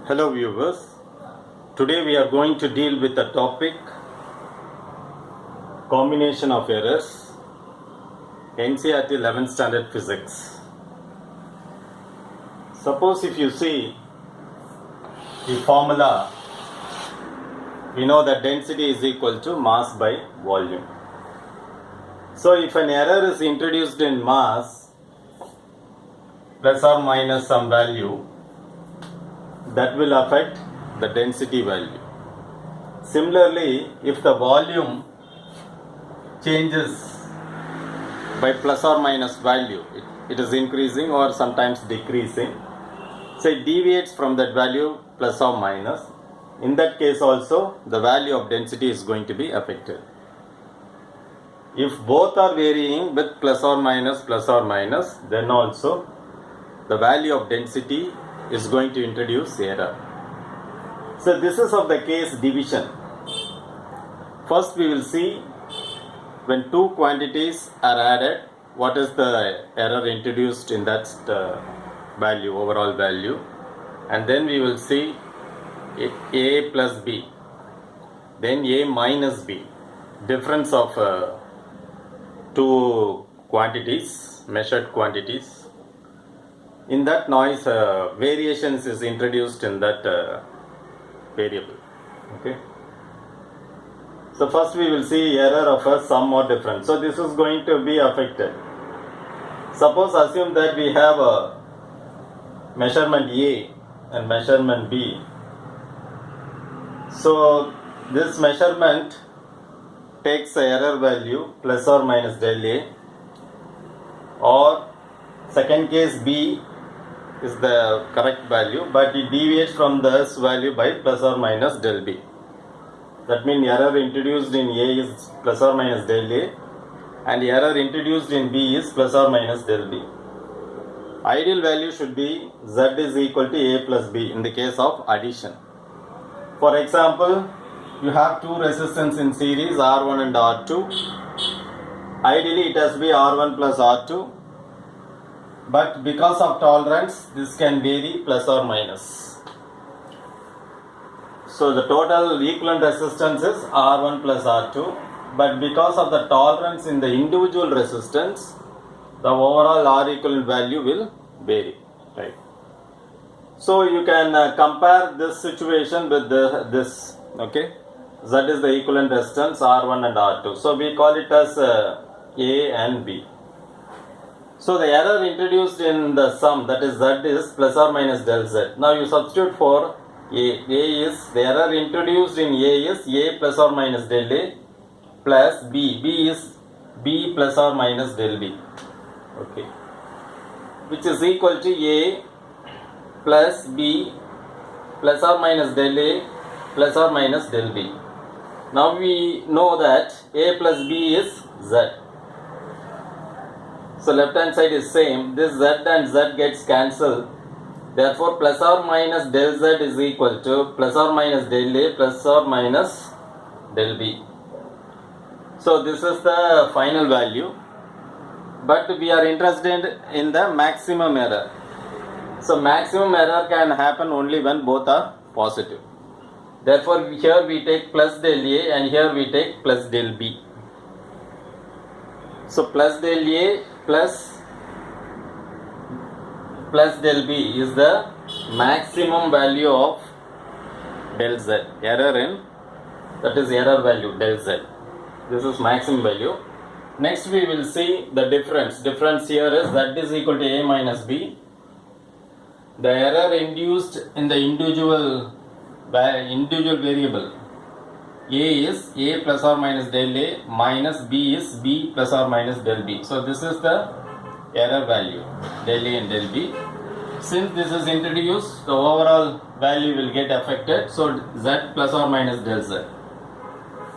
Hello viewers, today we are going to deal with the topic combination of errors, NCERT 11th standard physics. Suppose if you see the formula, we know that density is equal to mass by volume. So if an error is introduced in mass plus or minus some value, that will affect the density value. Similarly, if the volume changes by plus or minus value, it is increasing or sometimes decreasing, so it deviates from that value plus or minus. In that case also, the value of density is going to be affected. If both are varying with plus or minus, then also the value of density is going to introduce error. So this is of the case division. First we will see when two quantities are added, what is the error introduced in that value, overall value, and then we will see A plus B, then A minus B, difference of two quantities, measured quantities. In that noise, variations is introduced in that variable. Okay. So first we will see error of a sum or difference. So this is going to be affected. Suppose assume that we have a measurement A and measurement B. So this measurement takes the error value plus or minus del A, or second case B is the correct value, but it deviates from this value by plus or minus del B. That means error introduced in A is plus or minus del A, and error introduced in B is plus or minus del B. Ideal value should be Z is equal to A plus B in the case of addition. For example, you have two resistance in series R1 and R2. Ideally it has to be R1 plus R2. But because of tolerance, this can vary plus or minus. So the total equivalent resistance is R1 plus R2. But because of the tolerance in the individual resistance, the overall R equivalent value will vary. Right. So you can compare this situation with this. Okay. Z is the equivalent resistance R1 and R2. So we call it as A and B. So the error introduced in the sum, that is Z, is plus or minus del Z. Now you substitute for A. A is, the error introduced in A is A plus or minus del A plus B. B is B plus or minus del B. Okay. Which is equal to A plus B plus or minus del A plus or minus del B. Now we know that A plus B is Z. So left hand side is same, this Z and Z gets cancelled, therefore plus or minus del Z is equal to plus or minus del A plus or minus del B. So this is the final value, but we are interested in the maximum error. So maximum error can happen only when both are positive. Therefore here we take plus del A and here we take plus del B. So plus del A plus del B is the maximum value of del Z. Error in, that is error value del Z. This is maximum value. Next we will see the difference. Difference here is Z is equal to A minus B. The error induced in the individual variable. A is A plus or minus del A minus B is B plus or minus del B. So this is the error value, del A and del B. Since this is introduced, the overall value will get affected. So Z plus or minus del Z.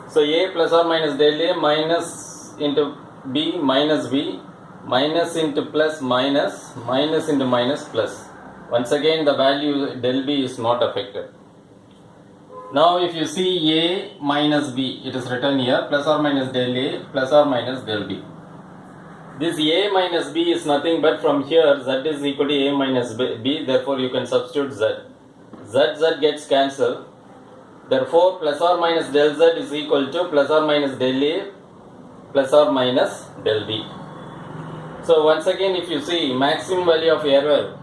So A plus or minus del A minus into B minus B, minus into plus minus, minus into minus plus. Once again the value del B is not affected. Now if you see A minus B, it is written here plus or minus del A plus or minus del B. This A minus B is nothing but from here Z is equal to A minus B, therefore you can substitute Z. z gets cancelled. Therefore, plus or minus del z is equal to plus or minus del a plus or minus del b. So once again, if you see, maximum value of error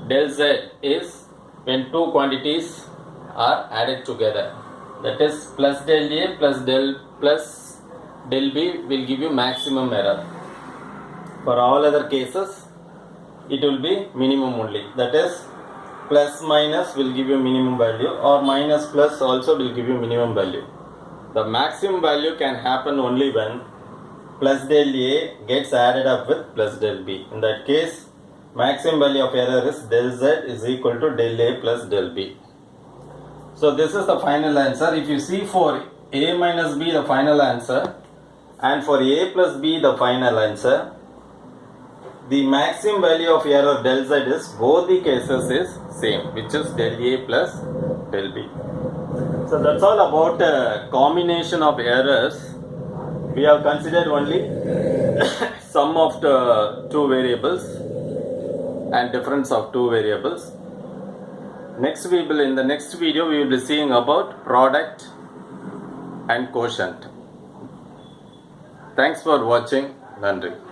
del z is when two quantities are added together. That is plus del a plus del b will give you maximum error. For all other cases, it will be minimum only. That is plus minus will give you minimum value, or minus plus also will give you minimum value. The maximum value can happen only when plus del a gets added up with plus del b. In that case, maximum value of error is del z is equal to del a plus del b. So this is the final answer. If you see for a minus b the final answer, and for a plus b the final answer, the maximum value of error del z is both the cases is same, which is del a plus del b. So that's all about combination of errors. We have considered only sum of the two variables and difference of two variables. In the next video we will be seeing about product and quotient. Thanks for watching. Nandri.